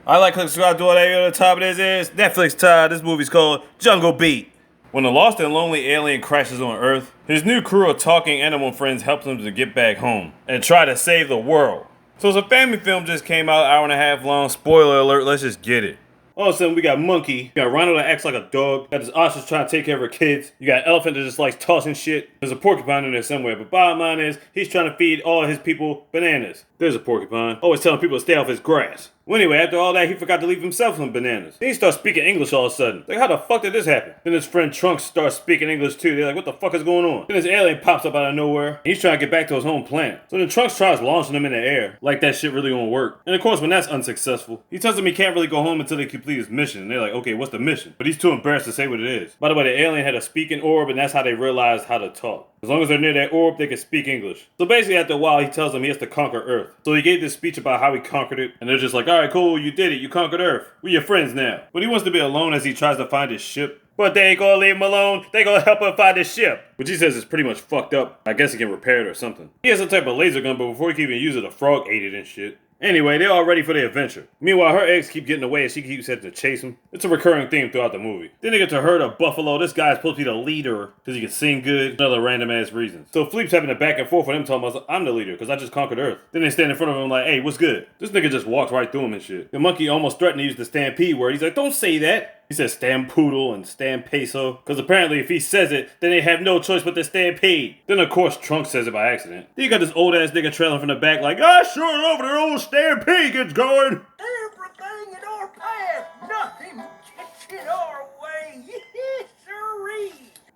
I like click subscribe to all that on the top of this is Netflix time. This movie's called Jungle Beat. When the lost and lonely alien crashes on Earth, his new crew of talking animal friends helps him to get back home and try to save the world. So it's a family film just came out, hour and a half long. Spoiler alert, let's just get it. All of a sudden, we got Monkey. You got Rhino that acts like a dog. Got this ostrich trying to take care of her kids. You got Elephant that just likes tossing shit. There's a porcupine in there somewhere. But bottom line is, he's trying to feed all his people bananas. There's a porcupine. Always telling people to stay off his grass. Well, anyway, after all that, he forgot to leave himself some bananas. Then he starts speaking English all of a sudden. Like, how the fuck did this happen? Then his friend Trunks starts speaking English too. They're like, what the fuck is going on? Then this alien pops up out of nowhere. He's trying to get back to his home planet. So then Trunks tries launching him in the air. Like that shit really gonna work. And of course, when that's unsuccessful, he tells them he can't really go home until they complete his mission. And they're like, okay, what's the mission? But he's too embarrassed to say what it is. By the way, the alien had a speaking orb, and that's how they realized how to talk. As long as they're near that orb, they can speak English. So basically, after a while, he tells them he has to conquer Earth. So he gave this speech about how he conquered it, and they're just like, alright, cool, you did it, you conquered Earth. We're your friends now. But he wants to be alone as he tries to find his ship. But they ain't gonna leave him alone, they gonna help him find his ship. Which he says is pretty much fucked up. I guess he can repair it or something. He has some type of laser gun, but before he can even use it, a frog ate it and shit. Anyway, they're all ready for the adventure. Meanwhile, her eggs keep getting away and she keeps having to chase them. It's a recurring theme throughout the movie. Then they get to herd a buffalo. This guy's supposed to be the leader because he can sing good. Another random ass reasons. So Philippe's having a back and forth with him telling him, I'm the leader because I just conquered Earth. Then they stand in front of him like, hey, what's good? This nigga just walks right through him and shit. The monkey almost threatened to use the stampede word. He's like, don't say that. He says stampoodle and stampeso, because apparently if he says it, then they have no choice but to stampede. Then of course Trunks says it by accident. Then you got this old ass nigga trailing from the back like, I sure love the old stampede gets going. Everything in our path, nothing gets in our way. Yes, sirree.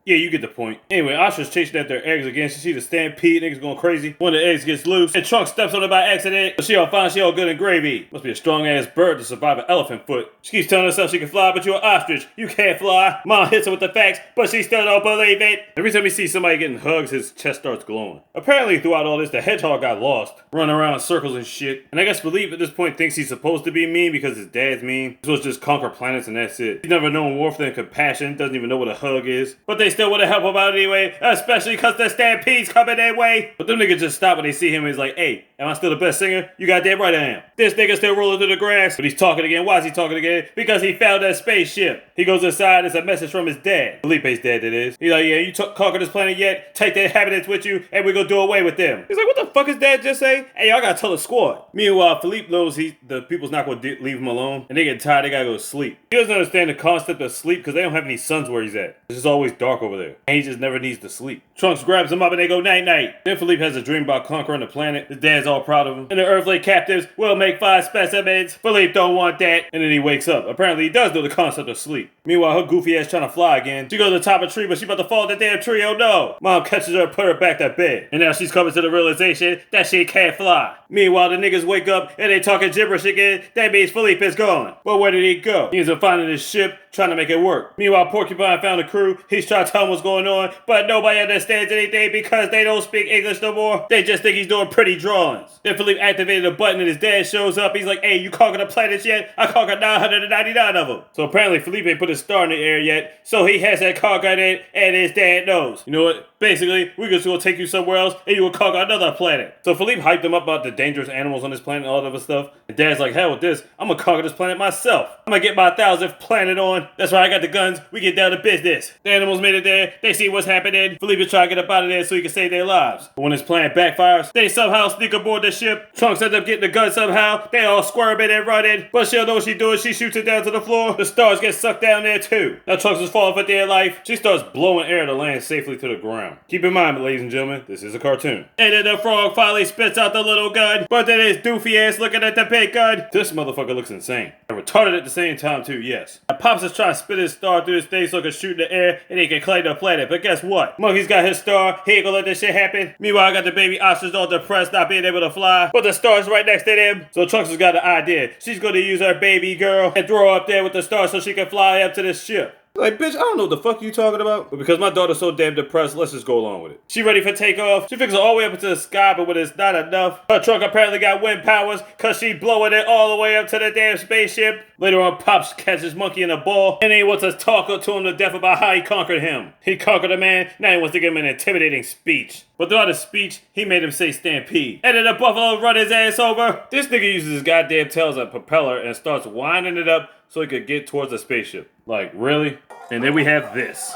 Yeah, you get the point. Anyway, Asha's chasing at their eggs again. She sees the stampede, niggas going crazy. One of the eggs gets loose, and Trunks steps on it by accident. But she all fine, she all good and gravy. Must be a strong ass bird to survive an elephant foot. She keeps telling herself she can fly, but you're an ostrich. You can't fly. Mom hits her with the facts, but she still don't believe it. Every time he sees somebody getting hugs, his chest starts glowing. Apparently, throughout all this, the hedgehog got lost, running around in circles and shit. And I guess Philippe at this point thinks he's supposed to be mean because his dad's mean. He's supposed to just conquer planets and that's it. He's never known warmth and compassion, doesn't even know what a hug is. But they still want to help him out anyway, especially because the stampede's coming their way. But them niggas just stop when they see him and he's like, hey, am I still the best singer? You goddamn right I am. This nigga still rolling through the grass. But he's talking again. Why is he talking again? Because he found that spaceship. He goes inside, it's a message from his dad. Felipe's dad, that is. He's like, yeah, you conquered this planet yet? Take the inhabitants with you, and we're gonna do away with them. He's like, what the fuck is dad just say? Hey, y'all gotta tell the squad. Meanwhile, Philippe knows the people's not gonna leave him alone, and they get tired, they gotta go to sleep. He doesn't understand the concept of sleep because they don't have any suns where he's at. It's just always dark over there, and he just never needs to sleep. Trunks grabs him up and they go night-night. Then Philippe has a dream about conquering the planet. His dad's all proud of him. And the earthly captives will make 5 specimens. Philippe don't want that. And then he wakes up. Apparently he does know the concept of sleep. Meanwhile, her goofy ass trying to fly again. She goes to the top of a tree, but she about to fall the damn tree. Oh no. Mom catches her and put her back to bed. And now she's coming to the realization that she can't fly. Meanwhile, the niggas wake up and they talking gibberish again. That means Philippe is gone. But where did he go? He ends up finding his ship, trying to make it work. Meanwhile, Porcupine found the crew. He's trying to tell them what's going on, but nobody understands anything because they don't speak English no more. They just think he's doing pretty drawings. Then Philippe activated a button and his dad shows up. He's like, hey, you conquered the planets yet? I conquered 999 of them. So apparently Philippe ain't put his star in the air yet, so he hasn't conquered it, and his dad knows. You know what? Basically, we're just gonna take you somewhere else and you will conquer another planet. So Philippe hyped him up about the dangerous animals on this planet and all that other stuff. And Dad's like, hell with this, I'm gonna conquer this planet myself. I'm gonna get my 1000th planet on. That's right, I got the guns, we get down to business. The animals made it there, they see what's happening. Philippe is trying to get up out of there so he can save their lives. But when his plan backfires, they somehow sneak aboard the ship. Trunks ends up getting the gun somehow. They all squirming and running. But she don't know what she's doing, she shoots it down to the floor. The stars get sucked down there too. Now Trunks is falling for dear life. She starts blowing air to land safely to the ground. Keep in mind, ladies and gentlemen, this is a cartoon. And then the frog finally spits out the little gun, but then his doofy ass looking at the big gun. This motherfucker looks insane. And retarded at the same time too, yes. Now Pops is trying to spit his star through his face so he can shoot in the air and he can claim the planet. But guess what? Monkey's got his star, he ain't gonna let this shit happen. Meanwhile, I got the baby ostrich all depressed, not being able to fly. But the star's right next to them. So Trunks has got an idea. She's gonna use her baby girl and throw her up there with the star so she can fly up to this ship. Like, bitch, I don't know what the fuck you talking about. But because my daughter's so damn depressed, let's just go along with it. She ready for takeoff. She fixes it all the way up into the sky, but when it's not enough, her truck apparently got wind powers because she blowing it all the way up to the damn spaceship. Later on, Pops catches Monkey in a ball, and he wants to talk to him to death about how he conquered him. He conquered a man, now he wants to give him an intimidating speech. But throughout his speech, he made him say stampede. And then the buffalo run his ass over. This nigga uses his goddamn tail as a propeller and starts winding it up so he could get towards the spaceship. Like, really? And then we have this.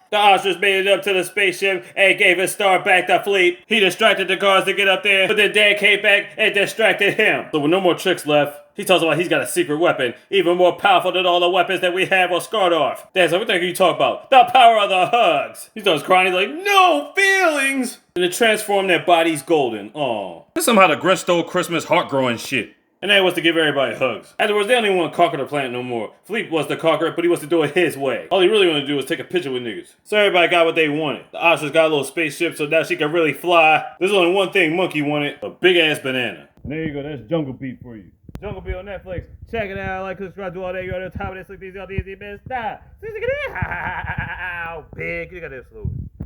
The ostrich made it up to the spaceship and gave his star back to Fleet. He distracted the guards to get up there, but then Dad came back and distracted him. So with no more tricks left, he tells about he's got a secret weapon, even more powerful than all the weapons that we have on Skardorf. Dad's like, what the heck are you talking about? The power of the hugs. He starts crying, he's like, no feelings! And they transform their bodies golden. Aw. This is somehow the Grinch stole Christmas heart-growing shit. And that was to give everybody hugs. Afterwards, they don't even want to conquer the planet no more. Philippe wants to conquer it, but he wants to do it his way. All he really wanted to do was take a picture with niggas. So everybody got what they wanted. The ostrich got a little spaceship, so now she can really fly. There's only one thing Monkey wanted, a big-ass banana. And there you go, that's Jungle Beat for you. Jungle Beat on Netflix. Check it out, like, subscribe, do all that. You're on the top of this, like these, all these, best. Stop. Big, look at this,